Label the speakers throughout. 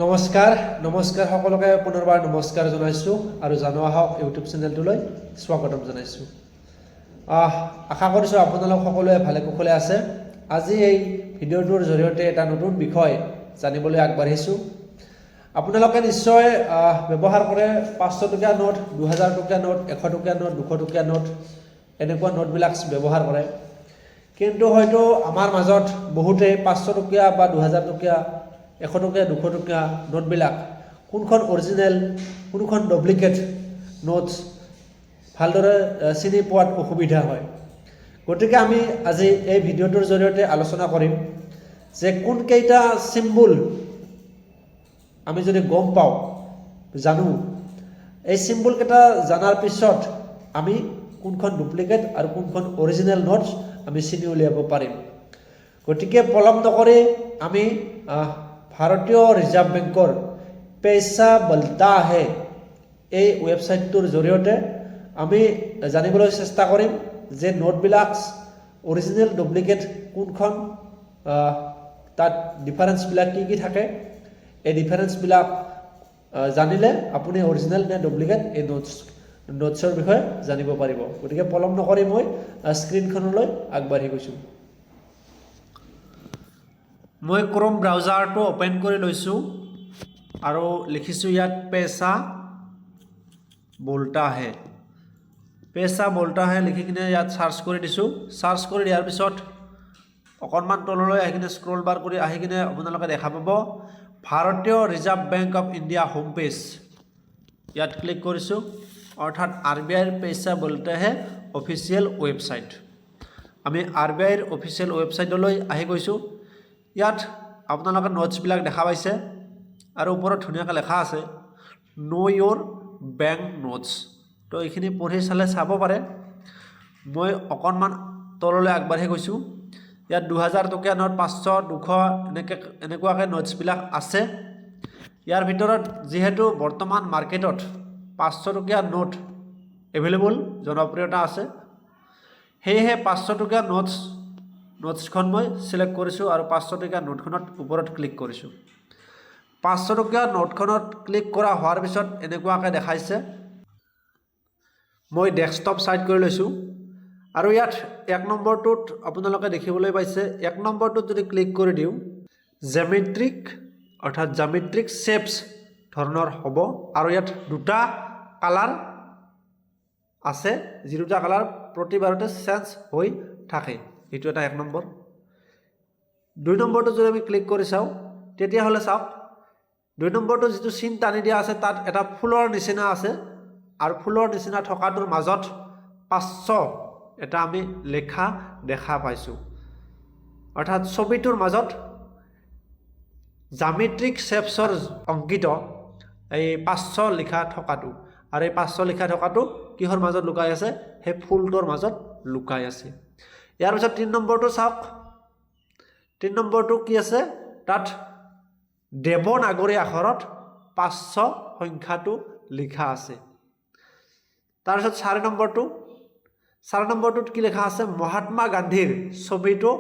Speaker 1: নমস্কাৰ সকলোকে পুনৰবাৰ নমস্কাৰ জনাইছোঁ আৰু জনোৱা হওক ইউটিউব চেনেলটোলৈ স্বাগতম জনাইছোঁ। আশা কৰিছোঁ আপোনালোক সকলোৱে ভালে কুশলে আছে। আজি এই ভিডিঅ'টোৰ জৰিয়তে এটা নতুন বিষয় জানিবলৈ আগবাঢ়িছোঁ। আপোনালোকে নিশ্চয় ব্যৱহাৰ কৰে 500 টকীয়া নোট, 2000 টকীয়া নোট, 100 টকীয়া নোট, 200 টকীয়া নোট, এনেকুৱা নোটবিলাক ব্যৱহাৰ কৰে। কিন্তু হয়তো আমাৰ মাজত বহুতেই 500 টকীয়া বা 2000 টকীয়া, 100 টকীয়া, 200 টকীয়া নোটবিলাক কোনখন অৰিজিনেল, কোনখন ডুপ্লিকেট নোটছ ভালদৰে চিনি পোৱাত অসুবিধা হয়। গতিকে আমি আজি এই ভিডিঅ'টোৰ জৰিয়তে আলোচনা কৰিম যে কোনকেইটা চিম্বল আমি যদি গম পাওঁ, জানো, এই চিম্বলকেইটা জনাৰ পিছত আমি কোনখন ডুপ্লিকেট আৰু কোনখন অৰিজিনেল নোটছ আমি চিনি উলিয়াব পাৰিম। গতিকে পলম নকৰি আমি ভাৰতীয় ৰিজাৰ্ভ বেংকৰ পেইচা বলতা হে এই ৱেবছাইটটোৰ জৰিয়তে আমি জানিবলৈ চেষ্টা কৰিম যে নোটবিলাক অৰিজিনেল ডুপ্লিকেট কোনখন, তাত ডিফাৰেঞ্চবিলাক কি থাকে। এই ডিফাৰেঞ্চবিলাক জানিলে আপুনি অৰিজিনেল নে ডুপ্লিকেট এই নোটছৰ বিষয়ে জানিব পাৰিব। গতিকে পলম নকৰি মই স্ক্ৰীনখনলৈ আগবাঢ়ি গৈছোঁ। মই ক্ৰোম ব্ৰাউজাৰটো অপেন কৰি লৈছোঁ আৰু লিখিছোঁ ইয়াত পেইচা বলতা হে। পেইচা বলতা হে লিখি কিনে ইয়াত চাৰ্চ কৰি দিছোঁ। চাৰ্চ কৰি দিয়াৰ পিছত অকণমান তললৈ আহি কিনে স্ক্ৰল বাৰ কৰি আহি কিনে আপোনালোকে দেখা পাব ভাৰতীয় reserve bank of India home page. ইয়াত ক্লিক কৰিছোঁ, অৰ্থাৎ RBIৰ পেইচা বলতা হে অফিচিয়েল ৱেবছাইট। আমি RBIৰ অফিচিয়েল ৱেবছাইটলৈ আহি গৈছোঁ। ইয়াত আপোনালোকে নোটছবিলাক দেখা পাইছে আৰু ওপৰত ধুনীয়াকৈ লেখা আছে নো ইউৰ বেংক নোটছ। তো এইখিনি পঢ়ি চাব পাৰে। মই অকণমান তললৈ আগবাঢ়ি গৈছোঁ। ইয়াত 2000 টকীয়া নোট, 500, 200 এনেকুৱাকৈ নোটছবিলাক আছে। ইয়াৰ ভিতৰত যিহেতু বৰ্তমান মাৰ্কেটত 500 টকীয়া নোট এভেইলেবল, জনপ্ৰিয়তা আছে, সেয়েহে 500 টকীয়া নোটছখন মই চিলেক্ট কৰিছোঁ আৰু 500 টকীয়া নোটখনত ওপৰত ক্লিক কৰিছোঁ। 500 টকীয়া নোটখনত ক্লিক কৰা হোৱাৰ পিছত এনেকুৱাকৈ দেখাইছে। মই ডেস্কটপ ছাইড কৰি লৈছোঁ আৰু ইয়াত 1 নম্বৰটোত আপোনালোকে দেখিবলৈ পাইছে, 1 নম্বৰটোত যদি ক্লিক কৰি দিওঁ জেমেট্ৰিক অৰ্থাৎ জামেট্ৰিক শ্বেপছ ধৰণৰ হ'ব আৰু ইয়াত দুটা কালাৰ আছে, যি দুটা কালাৰ প্ৰতিবাৰতে চেঞ্জ হৈ থাকে। এইটো এটা 1 নম্বৰ। 2 নম্বৰটো যদি আমি ক্লিক কৰি চাওঁ তেতিয়াহ'লে চাওক 2 নম্বৰটো যিটো চিন টানি দিয়া আছে তাত এটা ফুলৰ নিচিনা আছে আৰু ফুলৰ নিচিনা থকাটোৰ মাজত 500 এটা আমি লেখা দেখা পাইছোঁ। অৰ্থাৎ ছবিটোৰ মাজত জামেট্ৰিক শ্বেপছৰ অংকিত এই 500 লিখা থকাটো, আৰু এই 500 লিখা থকাটো কিহৰ মাজত লুকাই আছে? সেই ফুলটোৰ মাজত লুকাই আছে। ইয়াৰ পিছত 3 নম্বৰটো চাওক। 3 নম্বৰটো কি আছে? তাত দেৱনাগৰী আখৰত 500 সংখ্যাটো লিখা আছে। তাৰপিছত 4 নম্বৰটোত কি লিখা আছে? মহাত্মা গান্ধীৰ ছবিটো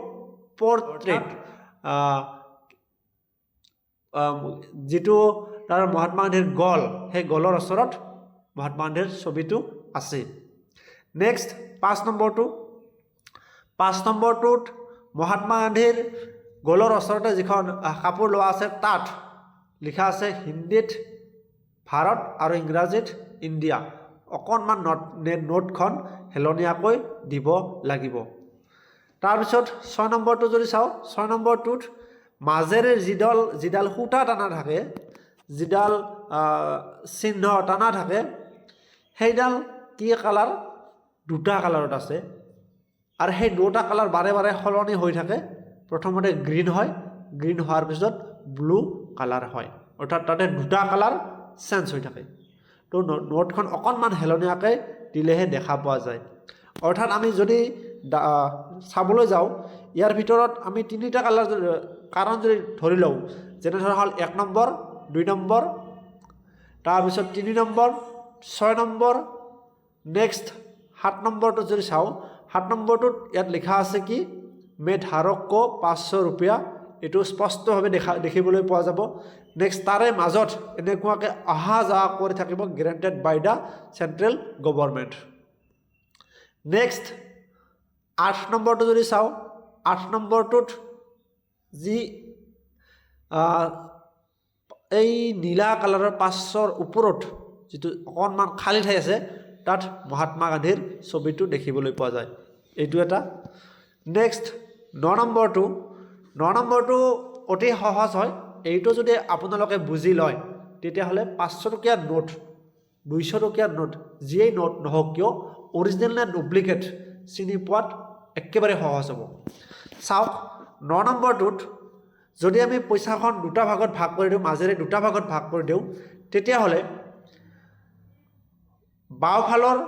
Speaker 1: পৰ্ট্ৰেট, যিটো তাৰ মহাত্মা গান্ধীৰ গল, সেই গলৰ ওচৰত মহাত্মা গান্ধীৰ ছবিটো আছে। নেক্সট 5 নম্বৰটোত মহাত্মা গান্ধীৰ গলৰ ওচৰতে যিখন কাপোৰ লোৱা আছে তাত লিখা আছে হিন্দীত ভাৰত আৰু ইংৰাজীত ইণ্ডিয়া। অকণমান নোটখন হেলনীয়াকৈ দিব লাগিব। তাৰপিছত 6 নম্বৰটো যদি চাওঁ, 6 নম্বৰটোত মাজেৰে যিডাল সূতা টানা থাকে, যিডাল চিহ্ন টানা থাকে, সেইডাল কি কালাৰ? দুটা কালাৰত আছে আৰু সেই দুটা কালাৰ বাৰে বাৰে সলনি হৈ থাকে। প্ৰথমতে গ্ৰীণ হয়, গ্ৰীণ হোৱাৰ পিছত ব্লু কালাৰ হয়, অৰ্থাৎ তাতে দুটা কালাৰ চেঞ্জ হৈ থাকে। তো নোটখন অকণমান হেলনীয়াকৈ দিলেহে দেখা পোৱা যায়। অৰ্থাৎ আমি যদি চাবলৈ যাওঁ ইয়াৰ ভিতৰত আমি 3টা কাৰণ যদি ধৰি লওঁ, যেনে ধৰা হ'ল 1 নম্বৰ, 2 নম্বৰ, তাৰপিছত 3 নম্বৰ, 6 নম্বৰ, নেক্সট 7 নম্বৰটো যদি চাওঁ, 7 নম্বৰটোত ইয়াত লিখা আছে কি? मैं धारक को 500 रुपया এইটো স্পষ্টভাৱে দেখিবলৈ পোৱা যাব নেক্সট তাৰে মাজত এনেকুৱাকৈ অহা যোৱা কৰি থাকিব গ্ৰেণ্টেড বাই দ্য চেণ্ট্ৰেল গভৰ্ণমেণ্ট নেক্সট 8 নম্বৰটো যদি চাওঁ 8 নম্বৰটোত যি এই নীলা কালাৰৰ পাঁচৰ ওপৰত যিটো অকণমান খালী ঠাই আছে তাত মহাত্মা গান্ধীৰ ছবিটো দেখিবলৈ পোৱা যায় এইটো এটা নেক্সট 9 নম্বৰটো অতি সহজ হয় এইটো যদি আপোনালোকে বুজি লয় তেতিয়াহ'লে 500 টকীয়া নোট 200 টকীয়া নোট যিয়েই নোট নহওক কিয় অৰিজিনেল নে ডুপ্লিকেট চিনি পোৱাত একেবাৰে সহজ হ'ব চাওক 9 নম্বৰটোত যদি আমি পইচাখন দুটা ভাগত ভাগ কৰি দিওঁ মাজেৰে দুটা ভাগত ভাগ কৰি দিওঁ তেতিয়াহ'লে বাওঁফালৰ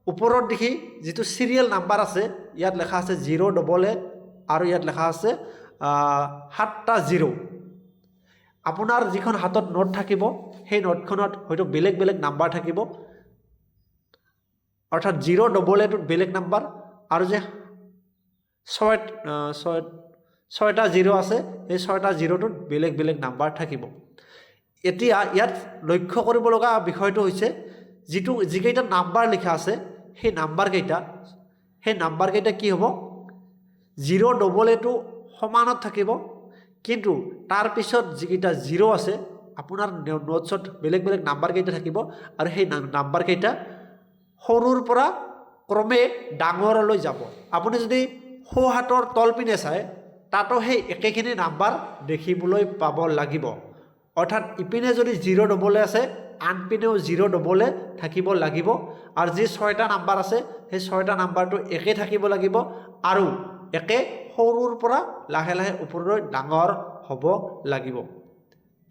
Speaker 1: ওপৰত দেখি যিটো সিৰিয়েল নাম্বাৰ আছে ইয়াত লেখা আছে 0AA আৰু ইয়াত লেখা আছে 7টা 0 আপোনাৰ যিখন হাতত নোট থাকিব সেই নোটখনত হয়তো বেলেগ বেলেগ নাম্বাৰ থাকিব অৰ্থাৎ 0AA টোত বেলেগ নাম্বাৰ আৰু যে 6টা 0 আছে এই 6টা 0টোত বেলেগ বেলেগ নাম্বাৰ থাকিব এতিয়া ইয়াত লক্ষ্য কৰিব লগা বিষয়টো হৈছে যিকেইটা নাম্বাৰ লিখা আছে সেই নাম্বাৰকেইটা কি হ'ব 0AA টো সমানত থাকিব কিন্তু তাৰ পিছত যিকেইটা 0 আছে আপোনাৰ নোটছত বেলেগ বেলেগ নাম্বাৰকেইটা থাকিব আৰু সেই নাম্বাৰকেইটা সৰুৰ পৰা ক্ৰমে ডাঙৰলৈ যাব আপুনি যদি সোঁ হাতৰ তলপিনে চায় তাতো সেই একেখিনি নাম্বাৰ দেখিবলৈ পাব লাগিব অৰ্থাৎ ইপিনে যদি 0AA আছে আনপিনেও 0AA থাকিব লাগিব আৰু যি 6টা নাম্বাৰ আছে সেই 6টা নাম্বাৰটো একে থাকিব লাগিব আৰু একে সৰুৰ পৰা লাহে লাহে ওপৰলৈ ডাঙৰ হ'ব লাগিব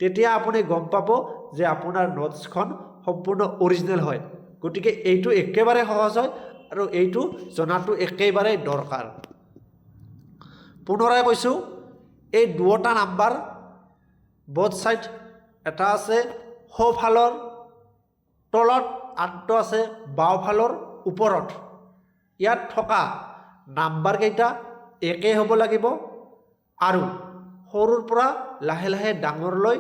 Speaker 1: তেতিয়া আপুনি গম পাব যে আপোনাৰ নোটছখন সম্পূৰ্ণ অৰিজিনেল হয় গতিকে এইটো একেবাৰে সহজ হয় আৰু এইটো জনাটো একেবাৰে দৰকাৰ পুনৰাই কৈছোঁ এই দুটা নাম্বাৰ বোথ সাইড এটা আছে সোঁফালৰ তলত আনটো আছে বাওঁফালৰ ওপৰত ইয়াত থকা নাম্বাৰকেইটা একে হ'ব লাগিব আৰু সৰুৰ পৰা লাহে লাহে ডাঙৰলৈ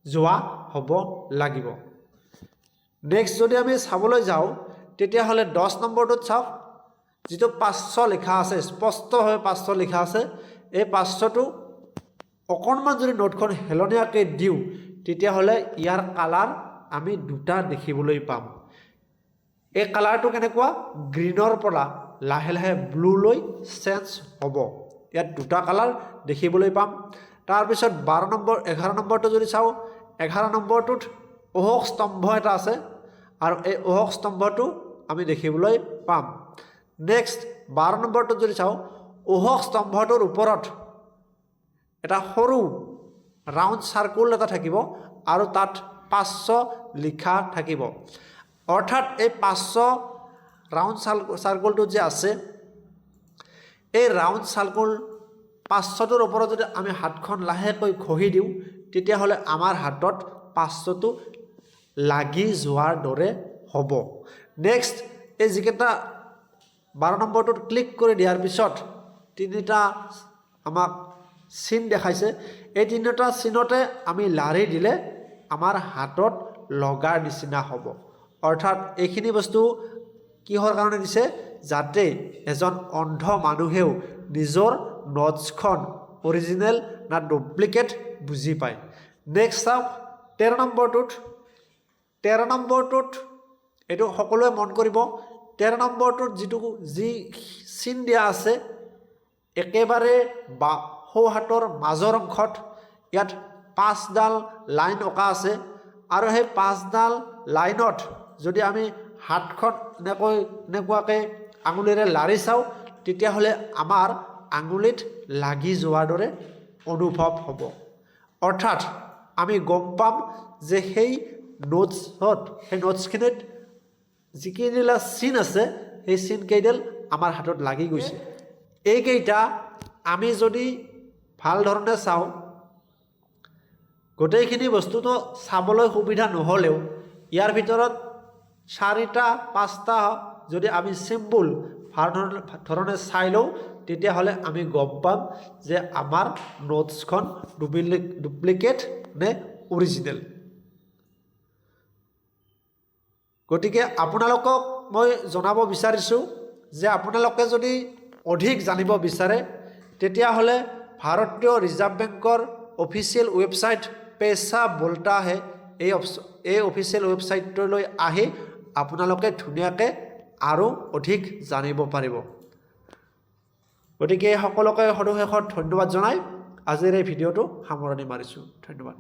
Speaker 1: যোৱা হ'ব লাগিব নেক্সট যদি আমি চাবলৈ যাওঁ তেতিয়াহ'লে 10 নম্বৰটোত চাওক যিটো 500 লিখা আছে স্পষ্টভাৱে 500 লিখা আছে এই 500টো অকণমান যদি নোটখন হেলনীয়াকৈ দিওঁ তেতিয়াহ'লে ইয়াৰ কালাৰ আমি দুটা দেখিবলৈ পাম এই কালাৰটো কেনেকুৱা গ্ৰীনৰ পৰা লাহে লাহে ব্লুলৈ চেঞ্জ হ'ব ইয়াত দুটা কালাৰ দেখিবলৈ পাম তাৰপিছত 11 নম্বৰটো যদি চাওঁ 11 নম্বৰটোত অশোক স্তম্ভ এটা আছে আৰু এই অশোক স্তম্ভটো আমি দেখিবলৈ পাম নেক্সট 12 নম্বৰটো যদি চাওঁ অশোক স্তম্ভটোৰ ওপৰত এটা সৰু ৰাউণ্ড সাৰ্কুল এটা থাকিব আৰু তাত 500 লিখা থাকিব অৰ্থাৎ এই 500 ৰাউণ্ড সাৰ্কুলটো যে আছে এই ৰাউণ্ড সাৰ্কুল 500টোৰ ওপৰত যদি আমি হাতখন লাহেকৈ ঘঁহি দিওঁ তেতিয়াহ'লে আমাৰ হাতত 500টো লাগি যোৱাৰ দৰে হ'ব নেক্সট এই যিকেইটা 12 নম্বৰটোত ক্লিক কৰি দিয়াৰ পিছত তিনিটা আমাক চিন দেখাইছে এই তিনিটা চিনতে আমি লাৰি দিলে আমাৰ হাতত লগাৰ নিচিনা হ'ব অৰ্থাৎ এইখিনি বস্তু কিহৰ কাৰণে দিছে যাতে এজন অন্ধ মানুহেও নিজৰ নোটছখন অৰিজিনেল না ডুপ্লিকেট বুজি পায় নেক্সট চাওক 13 নম্বৰটোত এইটো সকলোৱে মন কৰিব 13 নম্বৰটোত যি চিন দিয়া আছে একেবাৰে সোঁ হাতৰ মাজৰ অংশত ইয়াত 5ডাল লাইন অঁকা আছে আৰু সেই 5ডাল লাইনত যদি আমি হাতখন এনেকুৱাকৈ আঙুলিৰে লাৰি চাওঁ তেতিয়াহ'লে আমাৰ আঙুলিত লাগি যোৱাৰ দৰে অনুভৱ হ'ব অৰ্থাৎ আমি গম পাম যে সেই নোটছখিনিত যিকেইডাল চিন আছে সেই চিনকেইডাল আমাৰ হাতত লাগি গৈছে এইকেইটা আমি যদি ভাল ধৰণে চাওঁ গোটেইখিনি বস্তুটো চাবলৈ সুবিধা নহ'লেও ইয়াৰ ভিতৰত 4টা 5টা যদি আমি চিম্বল ভাল ধৰণে চাই লওঁ তেতিয়াহ'লে আমি গম পাম যে আমাৰ নোটছখন ডুপ্লিকেট নে অৰিজিনেল। গতিকে আপোনালোকক মই জনাব বিচাৰিছোঁ যে আপোনালোকে যদি অধিক জানিব বিচাৰে তেতিয়াহ'লে ভাৰতীয় ৰিজাৰ্ভ বেংকৰ অফিচিয়েল ৱেবছাইট পেচা বলতা হে এই অফিচিয়েল ৱেবছাইটটোলৈ আহি আপোনালোকে ধুনীয়াকৈ আৰু অধিক জানিব পাৰিব। গতিকে সকলোকে সদুশেষত ধন্যবাদ জনাই আজিৰ এই ভিডিঅ'টো সামৰণি মাৰিছোঁ। ধন্যবাদ।